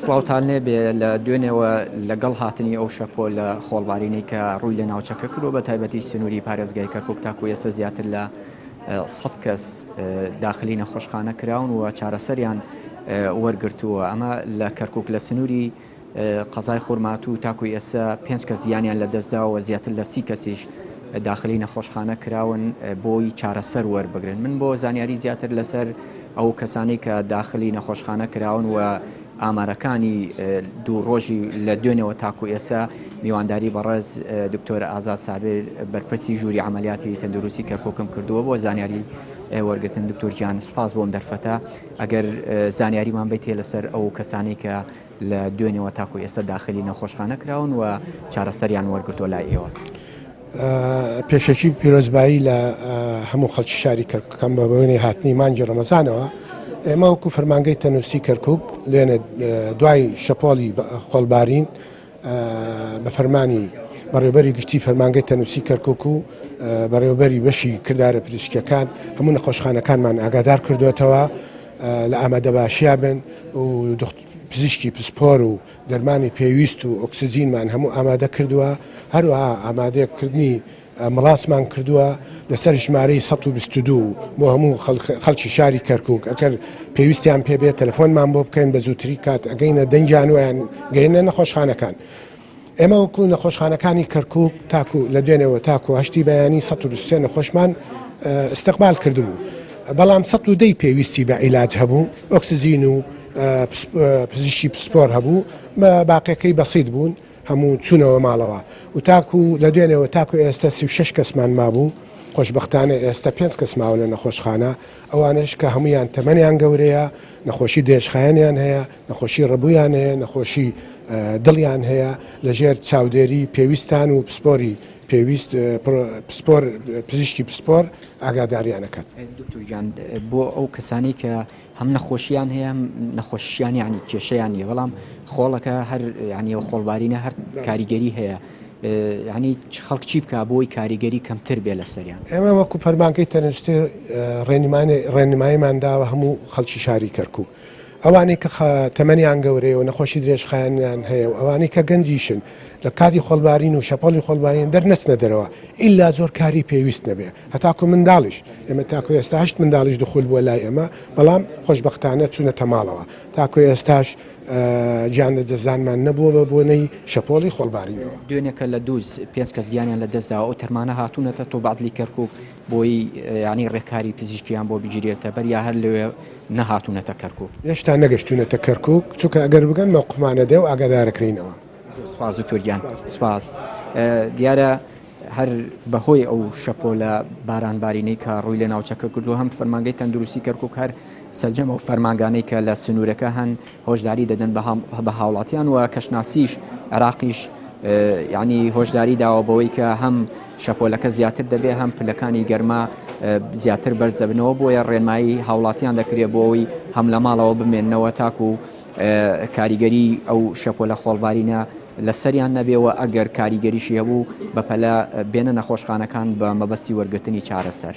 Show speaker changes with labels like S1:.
S1: سڵاوتان لێبێ لە دوێنێەوە لەگەڵ هاتنی ئەو شەپۆ لە خۆڵبارینەی کە ڕووی لە ناوچەکە کرۆ بە تایبەتی سنووری پارێزگای کەرکوک تاکو ئێستا زیاتر لە 100 کەس داخلی نەخۆشخانە کراون و چارەسەریان وەرگرتووە. ئەمە لە کەرکوک لە سنووری قەزای خورمات و تاکوی ئێستا 5 کەس زیانیان لە دەستداوە زیاتر لە 30 کەسیش داخلی نەخۆشخانە کراون بۆی چارەسەر وەربگرن. من بۆ زانیاری زیاتر لەسەر ئەو کەسانی کە داخلی نەخۆشخانە کراون و ئامارەکانی دوو ڕۆژی لە دوێنەوە تاکو ئێستا میوانداری بەڕێز دکتۆر ئازاد سابر بەرپرسی ژووری عملیاتی تەندروستی کەرکووکم کردووە بۆ زانیاری وەرگرتن. دکتۆر گیان سوپاس بۆم دەرفەتە ئەگەر زانیاریمان بیتێ لەسەر ئەو کەسانی کە لە دوێنەوە تاکو ئێستا داخلی نەخۆشخانە کراون و چارەسەریان وەرگرتووە لای ئێوە.
S2: پێشەکی پیرۆزبایی لە هەموو خەڵکی شاری کەرکووکەم بە بەوێنەی هاتنی مانگی ڕەمەزانەوە ئێمە وەکو فەرمانگەی تەندروستی کەرکووک لێنە دوای شەپۆڵی خۆڵبارین بە فەرمانی بەڕێوەبەری گشتی فەرمانگەی تەندروستی کەرکووک و بەڕێوەبەری بەشی کردارە پزیشکیەکان هەموو نەخۆشخانەکانمان ئاگادار کردوێتەوە لە ئامادەباشییا بن و پزیشکی پسپۆر و دەرمانی پێویست و ئۆکسجینمان هەموو ئامادە کردووە. هەروەها ئامادەکردنی مڵاسمان کردووە لەسەر ژمارەی 122 بۆ هەموو خەڵکی شاری کەرکووک ئەگەر پێویستیان پێبێت تەلەفۆنمان بۆ بکەین بە زووتری کات ئەگەینە دەنجیانویان گەینە نەخۆشخانەکان. ئێمە وەکو نەخۆشخانەکانی کەرکووک تاکو لە دوێنەوە تاکو هەشتی بەیانی 123 نەخۆشمان استقبال کردبوو، بەڵام 110 پێویستی بە عیلاج هەبوو، ئۆکسجین و پزیشکی پسپۆر هەبوو، باقیەکەی بەسیط بوون هەموو چوونەوە ماڵەوە و تاکو لە دوێنەوە تاکو ئێستا 36 کەسمان مابوو. خۆشبەختانە ئێستا 5 کەس ماوە لە نەخۆشخانە، ئەوانش کە هەمویان تەمەنیان گەورەیە، نەخۆشی دێشخایەنیان هەیە، نەخۆشی ڕەبوویان هەیە، نەخۆشی دڵیان هەیە، لەژێر چاودێری پێویستان و پسپۆری پێویست پسپۆر پزیشکی پسپۆر ئاگاداریانەکەات.
S1: دکتۆر بۆ ئەو کەسانی کە هەم نەخۆشییان هەیە نەخۆشییان ینی کێشەیانی بەڵام خۆڵەکە هەر ینی ڕۆڵبارینە هەر کاریگەری هەیە، ینی خەڵک چی بکە بۆی کاریگەری کەمتر بێ لە سەریان؟
S2: ئێمە وەکو فەرمانگەی تەندروستی ڕێنماییمان داوە هەموو خەڵکی شاری کەرکووک، ئەوانەی کە تەمەنیان گەورەیە و نەخۆشی درێژخایەنیان هەیە و ئەوانەی کە گەنجیشن لە کاتی خۆڵبارین و شەپۆڵی خۆڵبارین دەرنەچنە دەرەوە ئیلا زۆر کاری پێویست نەبێ، هەتاکو منداڵیش ئێمە تاکو ئێستا 8 منداڵیش دخول بووە لای ئێمە، بەڵام خۆشبەختانە چوونەتە ماڵەوە. تاکو ئێستاش گیان لە جەزانمان نەبووە بە بۆنەی شەپۆڵی خۆڵبارینەوە.
S1: دوێنێکە لە 5 کەس گیانیان لە دەستدا ئەو تەرمانە هاتوونەتە تۆ بەعدلی کەرکووک بۆی ینی ڕێکاری پزیشکیان بۆ بگیرێتە بەر یا هەر لەوێ نەهاتوونەتە کەرکووک؟
S2: هێشتا نەگەشتوونەتە کەرکووک، چونکە ئەگەر بگەن موقفمانە دێ و ئاگادارەکرینەوە.
S1: سوپاس دکتۆر گیان، سوپاس. دیارە هەر بەهۆی ئەو شەپۆ لە بارانبارینەی کە ڕووی لە ناوچەکە کردو هەم فەرمانگەی تەندروستی کەرکووک هەر سەرجەم ئەو فەرمانگانەی کە لە سنوورەکە هەن هۆشداری دەدەن بە هاوڵاتیان و کەشناسیش عێراقیش ینی هۆشداری داوە بەوەی کە هەم شەپۆلەکە زیاتر دەبێ هەم پلەکانی گەرما زیاتر بەرز دەبنەوە بۆیە ڕێنمایی هاوڵاتیان دەکرێت بۆ ئەوی هەم لە ماڵەوە بمێننەوە تاکو کاریگەری ئەو شەپۆلە خۆڵبارینە لەسەریان نەبێەوە ئەگەر کاریگەریشی هەبوو بەپەلە بێنە نەخۆشخانەکان بە مەبەستی وەرگرتنی چارەسەر.